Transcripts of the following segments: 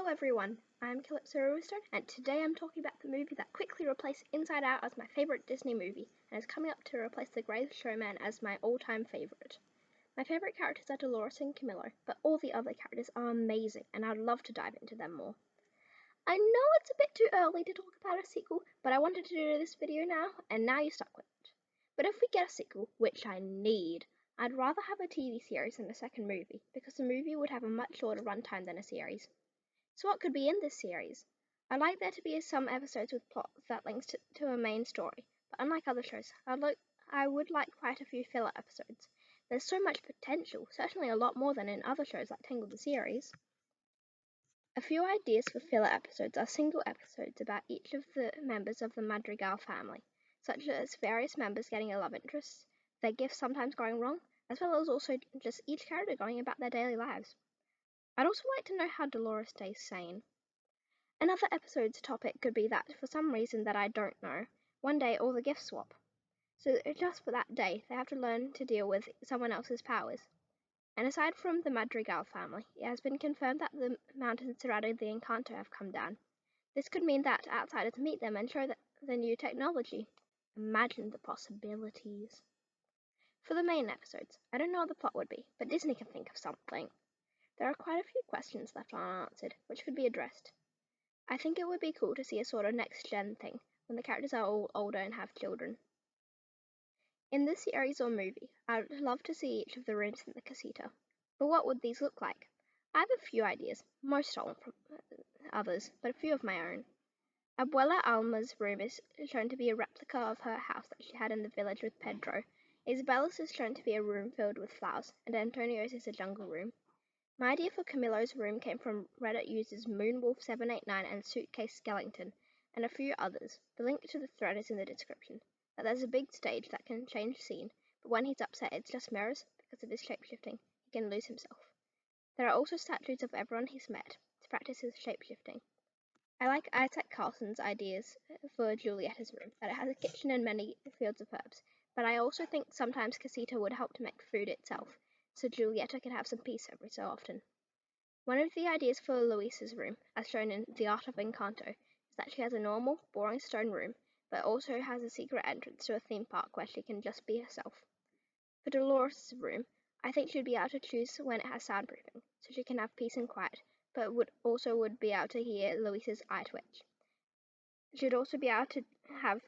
Hello everyone, I'm Calypso Riverstone, and today I'm talking about the movie that quickly replaced Inside Out as my favourite Disney movie, and is coming up to replace The Greatest Showman as my all-time favourite. My favourite characters are Dolores and Camillo, but all the other characters are amazing, and I'd love to dive into them more. I know it's a bit too early to talk about a sequel, but I wanted to do this video now, and now you're stuck with it. But if we get a sequel, which I need, I'd rather have a TV series than a second movie, because the movie would have a much shorter runtime than a series. So what could be in this series? I'd like there to be some episodes with plots that links to a main story, but unlike other shows, I would like quite a few filler episodes. There's so much potential, certainly a lot more than in other shows like Tangled the series. A few ideas for filler episodes are single episodes about each of the members of the Madrigal family, such as various members getting a love interest, their gifts sometimes going wrong, as well as also just each character going about their daily lives. I'd also like to know how Dolores stays sane. Another episode's topic could be that, for some reason that I don't know, one day all the gifts swap. So just for that day, they have to learn to deal with someone else's powers. And aside from the Madrigal family, it has been confirmed that the mountains surrounding the Encanto have come down. This could mean that outsiders meet them and show the new technology. Imagine the possibilities. For the main episodes, I don't know what the plot would be, but Disney can think of something. There are quite a few questions left unanswered, which could be addressed. I think it would be cool to see a sort of next-gen thing, when the characters are all older and have children. In this series or movie, I'd love to see each of the rooms in the casita. But what would these look like? I have a few ideas, most stolen from others, but a few of my own. Abuela Alma's room is shown to be a replica of her house that she had in the village with Pedro. Isabella's is shown to be a room filled with flowers, and Antonio's is a jungle room. My idea for Camillo's room came from Reddit users Moonwolf789 and Suitcase Skellington, and a few others. The link to the thread is in the description. That there's a big stage that can change scene, but when he's upset it's just mirrors because of his shapeshifting. He can lose himself. There are also statues of everyone he's met to practice his shapeshifting. I like Isaac Carlson's ideas for Julietta's room, that it has a kitchen and many fields of herbs, but I also think sometimes Casita would help to make food itself, so Julieta can have some peace every so often. One of the ideas for Luisa's room, as shown in The Art of Encanto, is that she has a normal, boring stone room, but also has a secret entrance to a theme park where she can just be herself. For Dolores' room, I think she'd be able to choose when it has soundproofing, so she can have peace and quiet, but would be able to hear Luisa's eye twitch. She'd also be able to have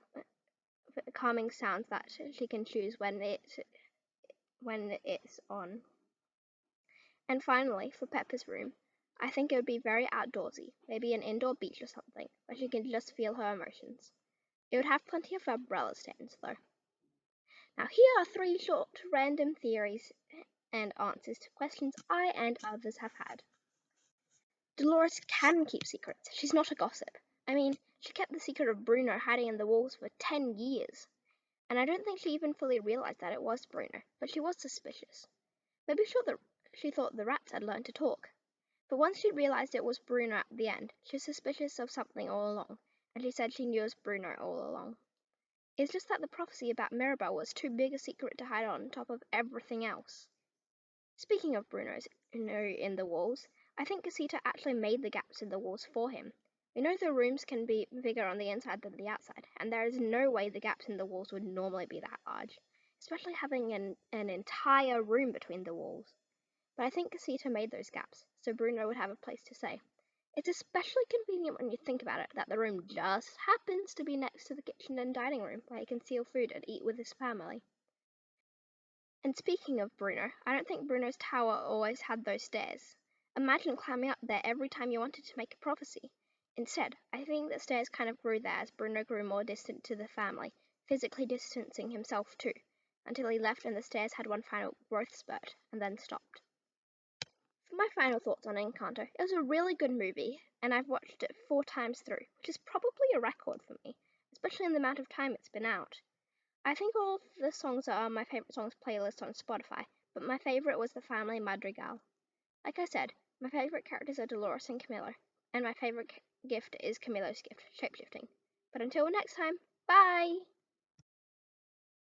calming sounds that she can choose when it's on. And finally, for Pepper's room, I think it would be very outdoorsy, maybe an indoor beach or something, where she can just feel her emotions. It would have plenty of umbrella stands, though. Now here are 3 short, random theories and answers to questions I and others have had. Dolores can keep secrets. She's not a gossip. I mean, she kept the secret of Bruno hiding in the walls for 10 years. And I don't think she even fully realized that it was Bruno, but she was suspicious. Maybe she thought the rats had learned to talk. But once she realized it was Bruno at the end, she was suspicious of something all along, and she said she knew it was Bruno all along. It's just that the prophecy about Mirabel was too big a secret to hide on top of everything else. Speaking of Bruno's in the walls, I think Casita actually made the gaps in the walls for him. We know the rooms can be bigger on the inside than the outside, and there is no way the gaps in the walls would normally be that large, especially having an entire room between the walls. But I think Casita made those gaps, so Bruno would have a place to stay. It's especially convenient when you think about it that the room just happens to be next to the kitchen and dining room, where he can steal food and eat with his family. And speaking of Bruno, I don't think Bruno's tower always had those stairs. Imagine climbing up there every time you wanted to make a prophecy. Instead, I think the stairs kind of grew there as Bruno grew more distant to the family, physically distancing himself too, until he left and the stairs had one final growth spurt, and then stopped. For my final thoughts on Encanto, it was a really good movie, and I've watched it 4 times through, which is probably a record for me, especially in the amount of time it's been out. I think all of the songs are on my favorite songs playlist on Spotify, but my favorite was the Family Madrigal. Like I said, my favorite characters are Dolores and Camillo, and my favorite gift is Camillo's gift, shapeshifting. But until next time, bye!